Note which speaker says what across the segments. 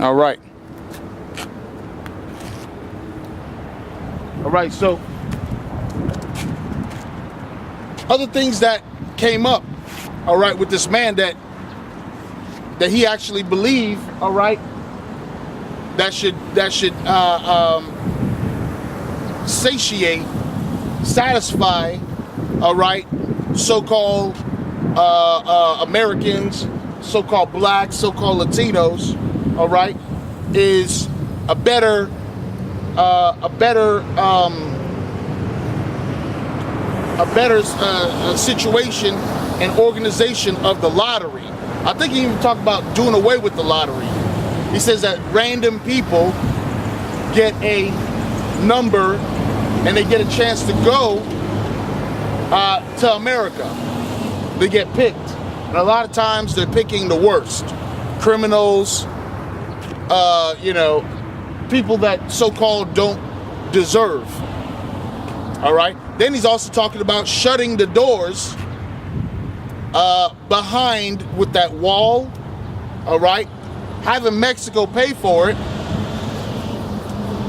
Speaker 1: All right. All right, so other things that came up, all right, with this man that he actually believed, all right, that should satiate, satisfy, all right, so-called Americans, so-called blacks, so-called Latinos, all right, is a better situation and organization of the lottery. I think he even talked about doing away with the lottery. He says that random people get a number and they get a chance to go to America. They get picked. And a lot of times they're picking the worst. Criminals, people that so-called don't deserve. All right. Then he's also talking about shutting the doors behind with that wall. All right. Having Mexico pay for it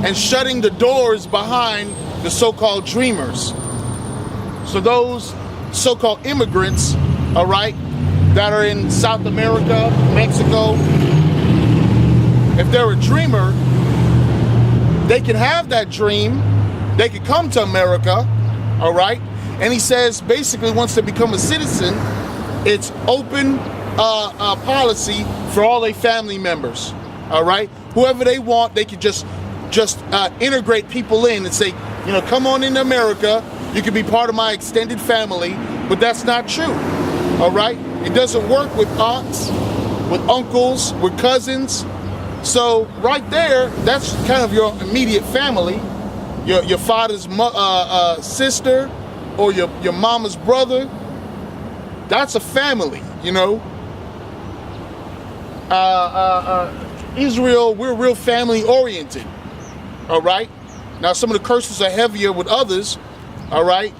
Speaker 1: and shutting the doors behind the so-called dreamers. So those so-called immigrants, all right, that are in South America, Mexico, if they're a dreamer, they can have that dream. They can come to America, all right? And he says basically once they become a citizen, it's open policy for all their family members, all right? Whoever they want, they can just integrate people in and say, come on into America. You can be part of my extended family, but that's not true, all right? It doesn't work with aunts, with uncles, with cousins. So right there, that's kind of your immediate family, your father's sister or your mama's brother. That's a family, Israel, we're real family oriented, all right? Now some of the curses are heavier with others, all right?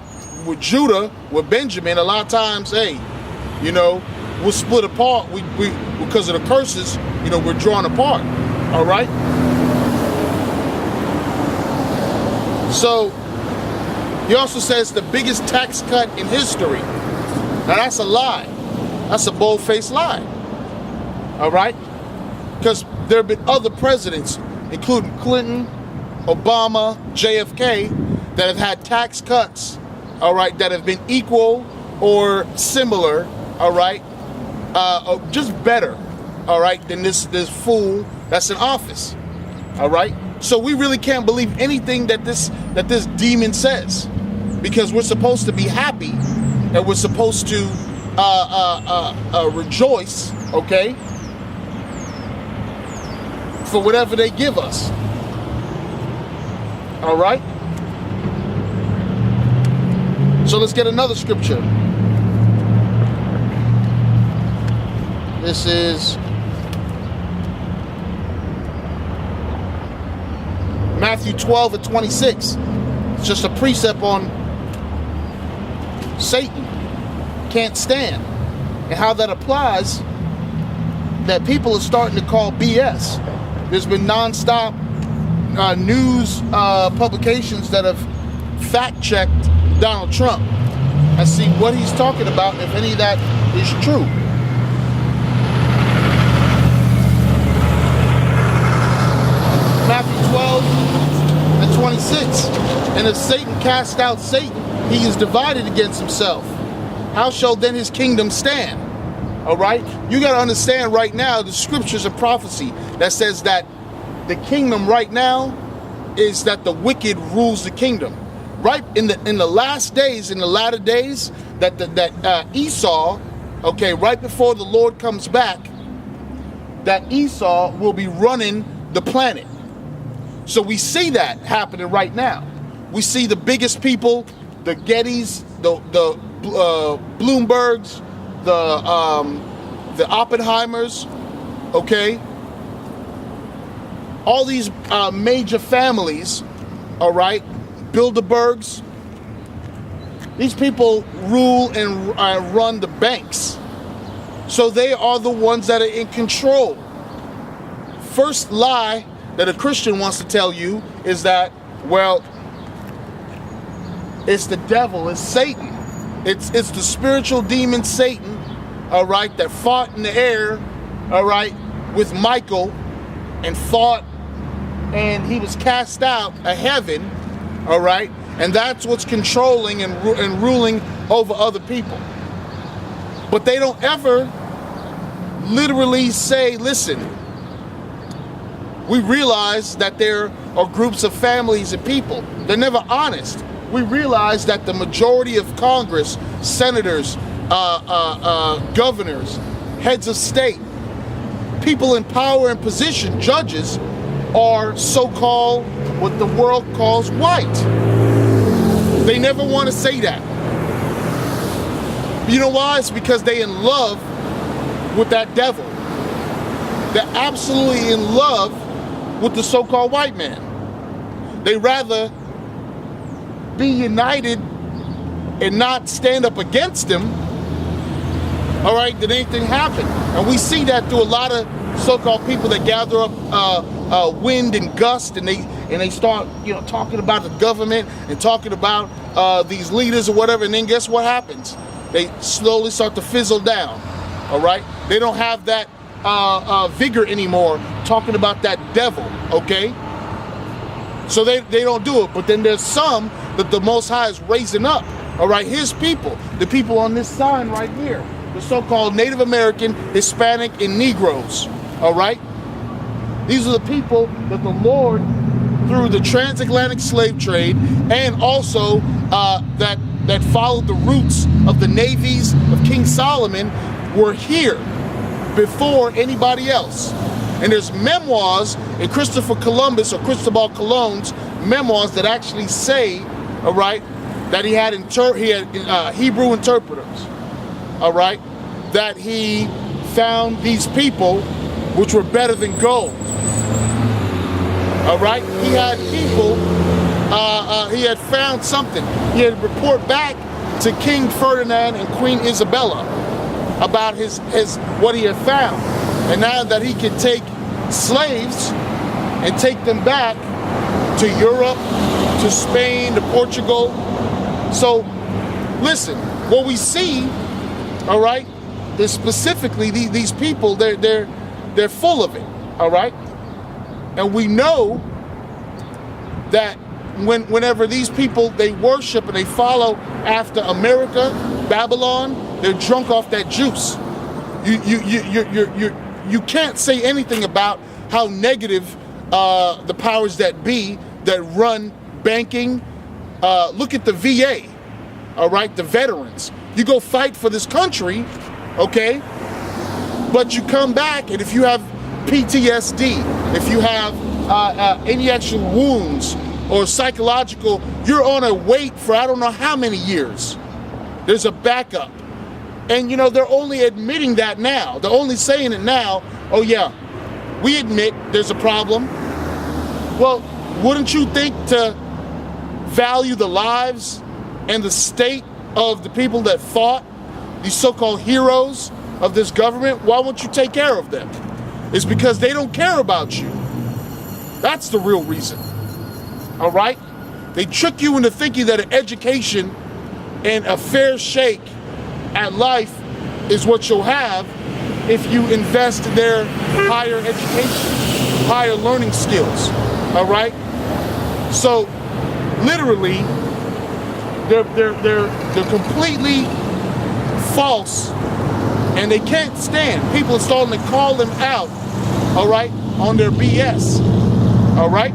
Speaker 1: With Judah, with Benjamin, a lot of times, hey, we'll split apart. We because of the curses, we're drawn apart. All right. So he also says the biggest tax cut in history. Now that's a lie. That's a bold-faced lie. All right. Because there have been other presidents, including Clinton, Obama, JFK, that have had tax cuts. All right, that have been equal or similar. All right, just better, all right, than this fool that's in office, all right? So we really can't believe anything that this demon says, because we're supposed to be happy and we're supposed to rejoice, okay, for whatever they give us, all right? So let's get another scripture. This is Matthew 12:26. It's just a precept on Satan. Can't stand. And how that applies, that people are starting to call BS. There's been nonstop news publications that have fact-checked Donald Trump and see what he's talking about, if any of that is true. Matthew 12:26. And if Satan cast out Satan, he is divided against himself. How shall then his kingdom stand? All right? You got to understand right now, the scriptures of prophecy that says that the kingdom right now is that the wicked rules the kingdom. Right in the last days, in the latter days, that Esau, okay, right before the Lord comes back, that Esau will be running the planet. So we see that happening right now. We see the biggest people, the Gettys, the Bloombergs, the Oppenheimers, okay? All these major families, all right? Bilderbergs. These people rule and run the banks. So they are the ones that are in control first lie that a Christian wants to tell you is that, well, it's the devil, it's Satan. It's the spiritual demon Satan, all right, that fought in the air, all right, with Michael and fought, and he was cast out of heaven, all right, and that's what's controlling and ruling over other people. But they don't ever literally say, listen, we realize that there are groups of families and people. They're never honest. We realize that the majority of Congress, senators, governors, heads of state, people in power and position, judges, are so-called, what the world calls white. They never want to say that. You know why? It's because they're in love with that devil. They're absolutely in love with the so-called white man. They rather be united and not stand up against him, all right, than anything happen. And we see that through a lot of so-called people that gather up wind and gust, and they start, talking about the government and talking about these leaders or whatever, and then guess what happens? They slowly start to fizzle down, all right? They don't have that vigor anymore talking about that devil, okay? So they don't do it. But then there's some that the Most High is raising up, all right? His people, the people on this sign right here, the so-called Native American, Hispanic, and Negroes, all right? These are the people that the Lord, through the transatlantic slave trade, and also that followed the roots of the navies of King Solomon, were here before anybody else. And there's memoirs in Christopher Columbus or Cristobal Colon's memoirs that actually say, all right, that he had Hebrew interpreters, all right, that he found these people which were better than gold, all right. He had people, he had found something. He had to report back to King Ferdinand and Queen Isabella about his what he had found. And now that he could take slaves and take them back to Europe, to Spain, to Portugal. So listen, what we see, all right, is specifically these people, they're full of it, all right? And we know that whenever these people, they worship and they follow after America, Babylon, they're drunk off that juice. You can't say anything about how negative the powers that be that run banking. Look at the VA, all right, the veterans. You go fight for this country, okay, but you come back, and if you have PTSD, if you have any actual wounds or psychological, you're on a wait for I don't know how many years. There's a backup. And they're only admitting that now. They're only saying it now. Oh yeah, we admit there's a problem. Well, wouldn't you think to value the lives and the state of the people that fought, these so-called heroes of this government? Why won't you take care of them? It's because they don't care about you. That's the real reason. All right? They trick you into thinking that an education and a fair shake at life is what you'll have if you invest in their higher education, higher learning skills, all right? So literally, they're completely false, and they can't stand. People are starting to call them out, all right, on their BS, all right?